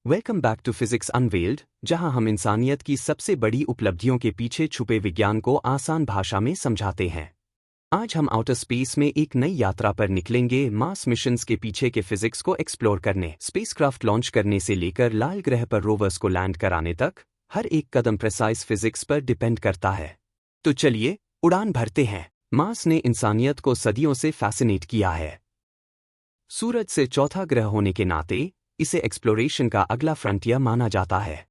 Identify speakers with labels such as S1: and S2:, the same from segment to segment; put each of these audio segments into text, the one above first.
S1: Welcome back to physics unveiled, जहां हम इंसानियत की सबसे बड़ी उपलब्धियों के पीछे छुपे विज्ञान को आसान भाषा में समझाते हैं। आज हम आउटर स्पेस में एक नई यात्रा पर निकलेंगे, मार्स मिशंस के पीछे के फिजिक्स को एक्सप्लोर करने। स्पेसक्राफ्ट लॉन्च करने से लेकर लाल ग्रह पर रोवर्स को लैंड कराने तक, हर एक कदम प्रिसाइज फिजिक्स पर डिपेंड करता है। तो चलिए उड़ान भरते हैं। मार्स ने इंसानियत को सदियों से फैसिनेट किया है। सूरज से चौथा ग्रह होने के नाते इसे एक्सप्लोरेशन का अगला फ्रंटियर माना जाता है।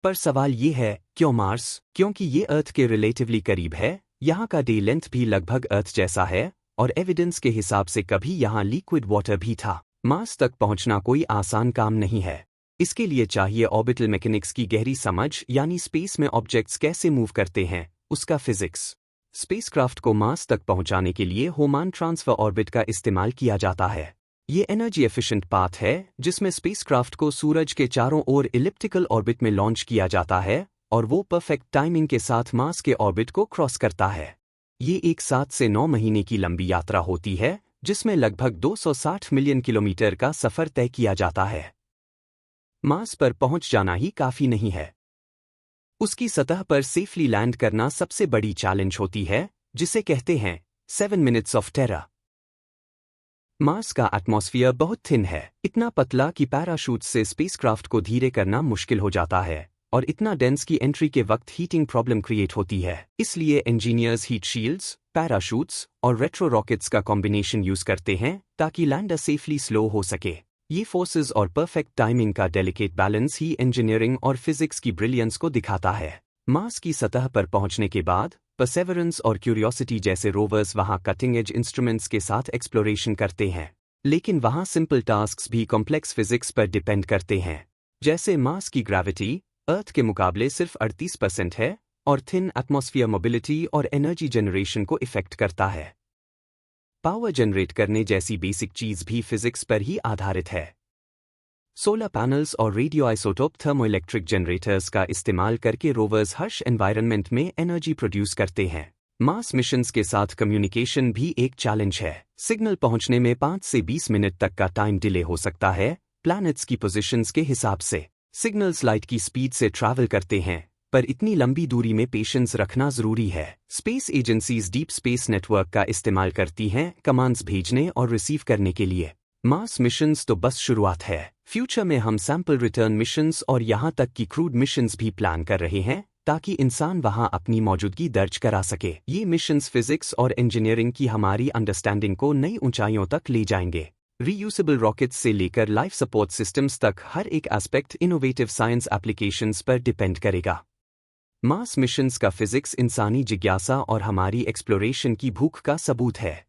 S1: पर सवाल ये है, क्यों मार्स? क्योंकि ये अर्थ के रिलेटिवली करीब है, यहाँ का डे लेंथ भी लगभग अर्थ जैसा है, और एविडेंस के हिसाब से कभी यहाँ लिक्विड वाटर भी था। मार्स तक पहुँचना कोई आसान काम नहीं है। इसके लिए चाहिए ऑर्बिटल मैकेनिक्स की गहरी समझ, यानी स्पेस में ऑब्जेक्ट्स कैसे मूव करते हैं, उसका फिजिक्स। स्पेसक्राफ्ट को मार्स तक पहुँचाने के लिए होमान ट्रांसफर ऑर्बिट का इस्तेमाल किया जाता है। ये एनर्जी एफिशिएंट पाथ है जिसमें स्पेसक्राफ्ट को सूरज के चारों ओर इलिप्टिकल ऑर्बिट में लॉन्च किया जाता है, और वो परफेक्ट टाइमिंग के साथ मार्स के ऑर्बिट को क्रॉस करता है। ये एक 7 से 9 महीने की लंबी यात्रा होती है, जिसमें लगभग 260 मिलियन किलोमीटर का सफर तय किया जाता है। मार्स पर पहुंच जाना ही काफी नहीं है, उसकी सतह पर सेफली लैंड करना सबसे बड़ी चैलेंज होती है, जिसे कहते हैं 7 मिनट्स ऑफ टेरर। मार्स का एटमॉस्फेयर बहुत थिन है, इतना पतला कि पैराशूट से स्पेसक्राफ्ट को धीरे करना मुश्किल हो जाता है, और इतना डेंस की एंट्री के वक्त हीटिंग प्रॉब्लम क्रिएट होती है। इसलिए इंजीनियर्स हीट शील्ड्स, पैराशूट्स और रेट्रो रॉकेट्स का कॉम्बिनेशन यूज करते हैं ताकि लैंडर सेफली स्लो हो सके। ये फोर्सेस और परफेक्ट टाइमिंग का डेलिकेट बैलेंस ही इंजीनियरिंग और फिजिक्स की ब्रिलियंस को दिखाता है। मार्स की सतह पर पहुंचने के बाद परसेवरेंस और क्यूरियोसिटी जैसे रोवर्स वहां कटिंग एज इंस्ट्रूमेंट्स के साथ एक्सप्लोरेशन करते हैं, लेकिन वहां सिंपल टास्क्स भी कॉम्प्लेक्स फिजिक्स पर डिपेंड करते हैं। जैसे मार्स की ग्रेविटी अर्थ के मुकाबले सिर्फ 38% है, और थिन एटमॉस्फेयर मोबिलिटी और एनर्जी जनरेशन को इफेक्ट करता है। पावर जनरेट करने जैसी बेसिक चीज भी फिजिक्स पर ही आधारित है। सोलर पैनल्स और रेडियो आइसोटोप थर्मोइलेक्ट्रिक जनरेटर्स का इस्तेमाल करके रोवर्स हर्श एनवायरनमेंट में एनर्जी प्रोड्यूस करते हैं। मार्स मिशंस के साथ कम्युनिकेशन भी एक चैलेंज है। सिग्नल पहुंचने में 5 से 20 मिनट तक का टाइम डिले हो सकता है, प्लैनेट्स की पोजीशंस के हिसाब से। सिग्नल्स लाइट की स्पीड से ट्रैवल करते हैं, पर इतनी लंबी दूरी में पेशेंस रखना जरूरी है। Space agencies deep space network का इस्तेमाल करती हैं कमांड्स भेजने और रिसीव करने के लिए। मार्स मिशंस तो बस शुरुआत है। फ्यूचर में हम सैंपल रिटर्न मिशंस और यहाँ तक कि क्रूड मिशंस भी प्लान कर रहे हैं, ताकि इंसान वहाँ अपनी मौजूदगी दर्ज करा सके। ये मिशंस फिजिक्स और इंजीनियरिंग की हमारी अंडरस्टैंडिंग को नई ऊंचाइयों तक ले जाएंगे। रीयूजेबल रॉकेट्स से लेकर लाइफ सपोर्ट सिस्टम्स तक हर एक एस्पेक्ट इनोवेटिव साइंस एप्लीकेशंस पर डिपेंड करेगा। मार्स मिशंस का फिजिक्स इंसानी जिज्ञासा और हमारी एक्सप्लोरेशन की भूख का सबूत है।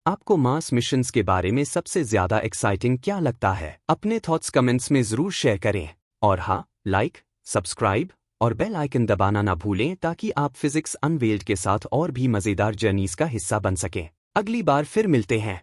S1: आपको मार्स मिशंस के बारे में सबसे ज्यादा एक्साइटिंग क्या लगता है? अपने थॉट्स कमेंट्स में जरूर शेयर करें। और हाँ, लाइक, सब्सक्राइब और बेल आइकन दबाना ना भूलें, ताकि आप फिजिक्स अनवेल्ड के साथ और भी मजेदार जर्नीज का हिस्सा बन सकें। अगली बार फिर मिलते हैं।